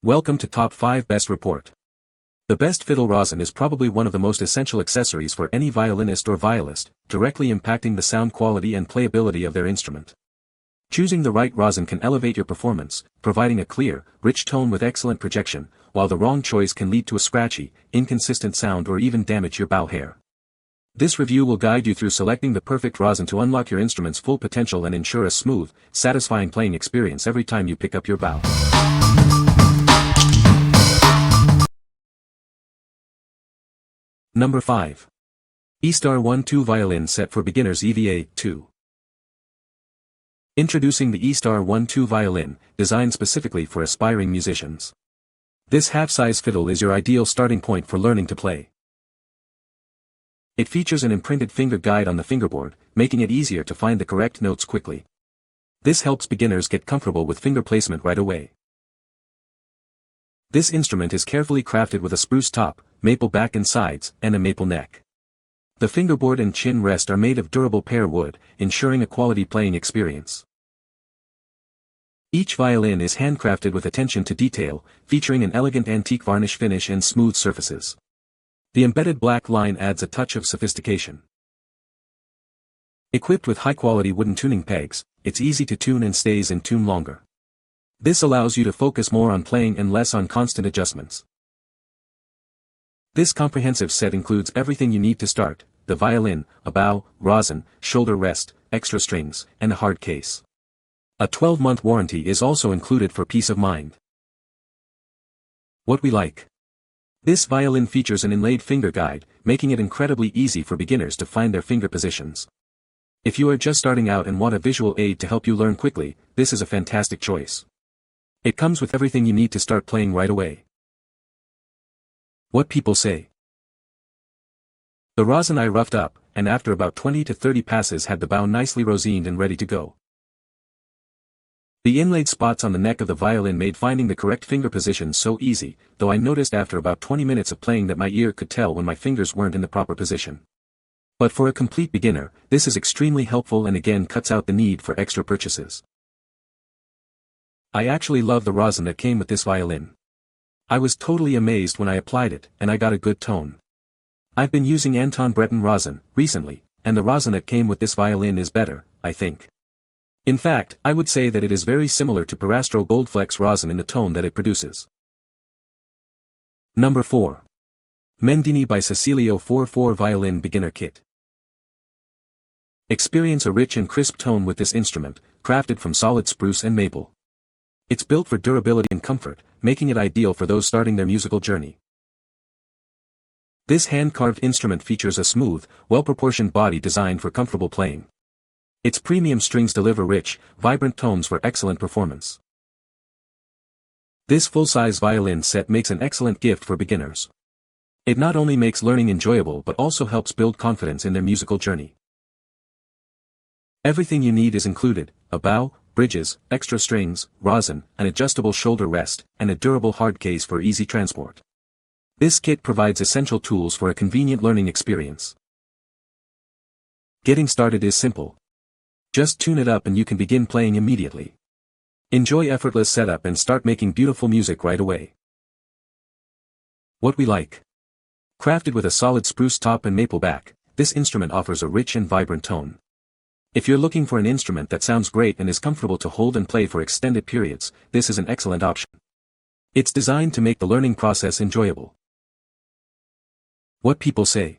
Welcome to Top 5 Best Report. The best fiddle rosin is probably one of the most essential accessories for any violinist or violist, directly impacting the sound quality and playability of their instrument. Choosing the right rosin can elevate your performance, providing a clear, rich tone with excellent projection, while the wrong choice can lead to a scratchy, inconsistent sound or even damage your bow hair. This review will guide you through selecting the perfect rosin to unlock your instrument's full potential and ensure a smooth, satisfying playing experience every time you pick up your bow. Number 5. Eastar 1-2 Violin Set for Beginners EVA 2. Introducing the Eastar 1-2 Violin, designed specifically for aspiring musicians. This half-size fiddle is your ideal starting point for learning to play. It features an imprinted finger guide on the fingerboard, making it easier to find the correct notes quickly. This helps beginners get comfortable with finger placement right away. This instrument is carefully crafted with a spruce top, maple back and sides, and a maple neck. The fingerboard and chin rest are made of durable pear wood, ensuring a quality playing experience. Each violin is handcrafted with attention to detail, featuring an elegant antique varnish finish and smooth surfaces. The embedded black line adds a touch of sophistication. Equipped with high-quality wooden tuning pegs, it's easy to tune and stays in tune longer. This allows you to focus more on playing and less on constant adjustments. This comprehensive set includes everything you need to start: the violin, a bow, rosin, shoulder rest, extra strings, and a hard case. A 12-month warranty is also included for peace of mind. What we like. This violin features an inlaid finger guide, making it incredibly easy for beginners to find their finger positions. If you are just starting out and want a visual aid to help you learn quickly, this is a fantastic choice. It comes with everything you need to start playing right away. What people say. The rosin I roughed up, and after about 20 to 30 passes had the bow nicely rosined and ready to go. The inlaid spots on the neck of the violin made finding the correct finger position so easy, though I noticed after about 20 minutes of playing that my ear could tell when my fingers weren't in the proper position. But for a complete beginner, this is extremely helpful and again cuts out the need for extra purchases. I actually love the rosin that came with this violin. I was totally amazed when I applied it, and I got a good tone. I've been using Anton Breton rosin recently, and the rosin that came with this violin is better, I think. In fact, I would say that it is very similar to Parastro Goldflex rosin in the tone that it produces. Number 4. Mendini by Cecilio 4-4 Violin Beginner Kit. Experience a rich and crisp tone with this instrument, crafted from solid spruce and maple. It's built for durability and comfort, making it ideal for those starting their musical journey. This hand-carved instrument features a smooth, well-proportioned body designed for comfortable playing. Its premium strings deliver rich, vibrant tones for excellent performance. This full-size violin set makes an excellent gift for beginners. It not only makes learning enjoyable but also helps build confidence in their musical journey. Everything you need is included: a bow, bridges, extra strings, rosin, an adjustable shoulder rest, and a durable hard case for easy transport. This kit provides essential tools for a convenient learning experience. Getting started is simple. Just tune it up and you can begin playing immediately. Enjoy effortless setup and start making beautiful music right away. What we like. Crafted with a solid spruce top and maple back, this instrument offers a rich and vibrant tone. If you're looking for an instrument that sounds great and is comfortable to hold and play for extended periods, this is an excellent option. It's designed to make the learning process enjoyable. What people say.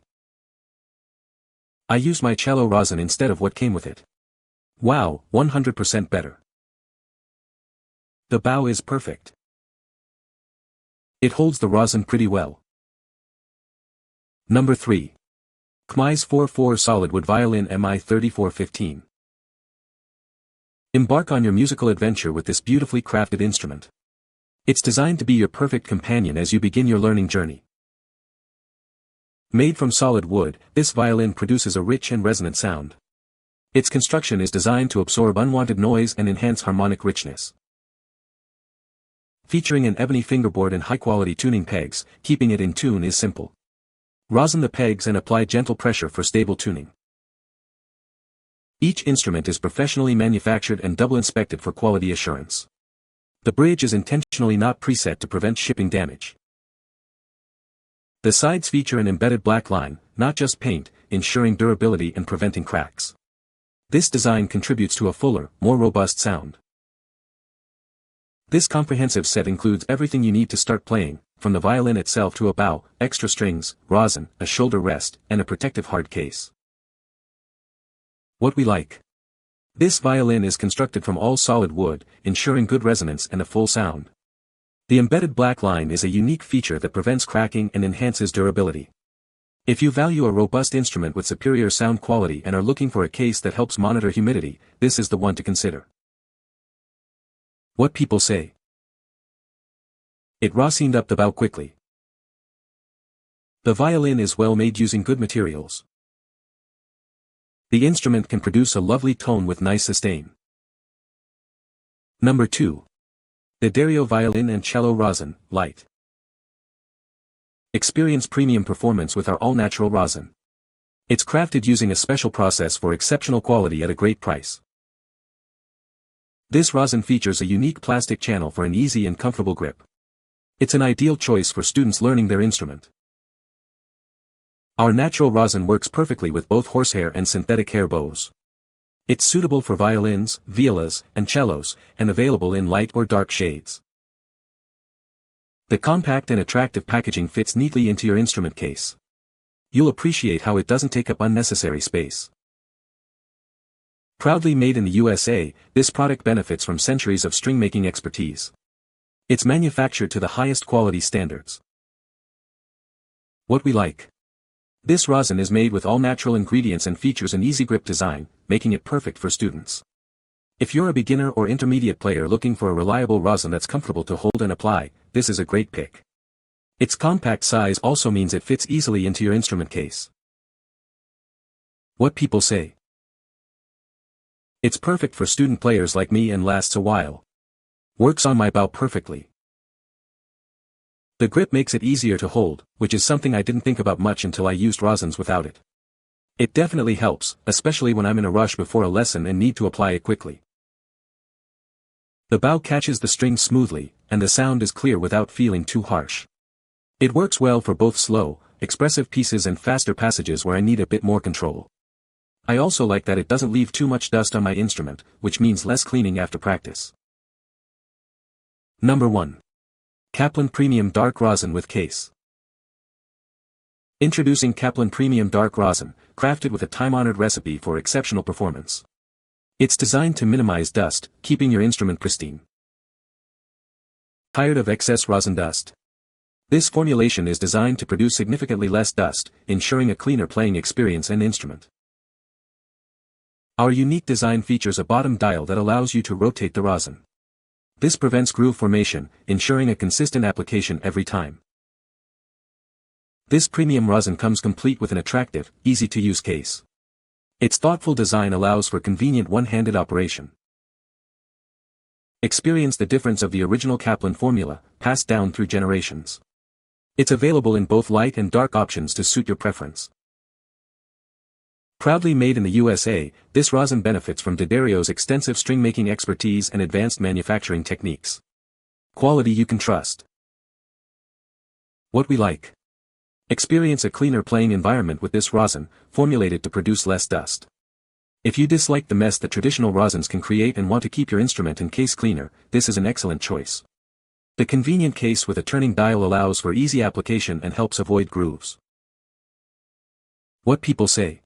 I used my cello rosin instead of what came with it. Wow, 100% better. The bow is perfect. It holds the rosin pretty well. Number 3. Kmise 4-4 Solid Wood Violin MI 3415. Embark on your musical adventure with this beautifully crafted instrument. It's designed to be your perfect companion as you begin your learning journey. Made from solid wood, this violin produces a rich and resonant sound. Its construction is designed to absorb unwanted noise and enhance harmonic richness. Featuring an ebony fingerboard and high-quality tuning pegs, keeping it in tune is simple. Rosin the pegs and apply gentle pressure for stable tuning. Each instrument is professionally manufactured and double inspected for quality assurance. The bridge is intentionally not preset to prevent shipping damage. The sides feature an embedded black line, not just paint, ensuring durability and preventing cracks. This design contributes to a fuller, more robust sound. This comprehensive set includes everything you need to start playing, from the violin itself to a bow, extra strings, rosin, a shoulder rest, and a protective hard case. What we like. This violin is constructed from all solid wood, ensuring good resonance and a full sound. The embedded black line is a unique feature that prevents cracking and enhances durability. If you value a robust instrument with superior sound quality and are looking for a case that helps monitor humidity, this is the one to consider. What people say. It rosined up the bow quickly. The violin is well made using good materials. The instrument can produce a lovely tone with nice sustain. Number 2. The Dario Violin and Cello Rosin, Light. Experience premium performance with our all-natural rosin. It's crafted using a special process for exceptional quality at a great price. This rosin features a unique plastic channel for an easy and comfortable grip. It's an ideal choice for students learning their instrument. Our natural rosin works perfectly with both horsehair and synthetic hair bows. It's suitable for violins, violas, and cellos, and available in light or dark shades. The compact and attractive packaging fits neatly into your instrument case. You'll appreciate how it doesn't take up unnecessary space. Proudly made in the USA, this product benefits from centuries of string-making expertise. It's manufactured to the highest quality standards. What we like. This rosin is made with all-natural ingredients and features an easy grip design, making it perfect for students. If you're a beginner or intermediate player looking for a reliable rosin that's comfortable to hold and apply, this is a great pick. Its compact size also means it fits easily into your instrument case. What people say. It's perfect for student players like me and lasts a while. Works on my bow perfectly. The grip makes it easier to hold, which is something I didn't think about much until I used rosins without it. It definitely helps, especially when I'm in a rush before a lesson and need to apply it quickly. The bow catches the strings smoothly, and the sound is clear without feeling too harsh. It works well for both slow, expressive pieces and faster passages where I need a bit more control. I also like that it doesn't leave too much dust on my instrument, which means less cleaning after practice. Number 1. Kaplan Premium Dark Rosin with Case. Introducing Kaplan Premium Dark Rosin, crafted with a time-honored recipe for exceptional performance. It's designed to minimize dust, keeping your instrument pristine. Tired of excess rosin dust? This formulation is designed to produce significantly less dust, ensuring a cleaner playing experience and instrument. Our unique design features a bottom dial that allows you to rotate the rosin. This prevents groove formation, ensuring a consistent application every time. This premium rosin comes complete with an attractive, easy-to-use case. Its thoughtful design allows for convenient one-handed operation. Experience the difference of the original Kaplan formula, passed down through generations. It's available in both light and dark options to suit your preference. Proudly made in the USA, this rosin benefits from Dario's extensive string-making expertise and advanced manufacturing techniques. Quality you can trust. What we like. Experience a cleaner playing environment with this rosin, formulated to produce less dust. If you dislike the mess that traditional rosins can create and want to keep your instrument and case cleaner, this is an excellent choice. The convenient case with a turning dial allows for easy application and helps avoid grooves. What people say.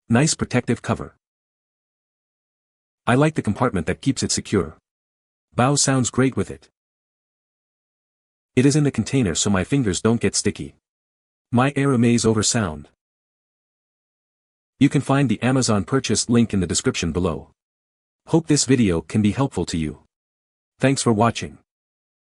Nice protective cover. I like the compartment that keeps it secure. Bow sounds great with it. It is in the container so my fingers don't get sticky. My air amaze over sound. You can find the Amazon purchase link in the description below. Hope this video can be helpful to you. Thanks for watching.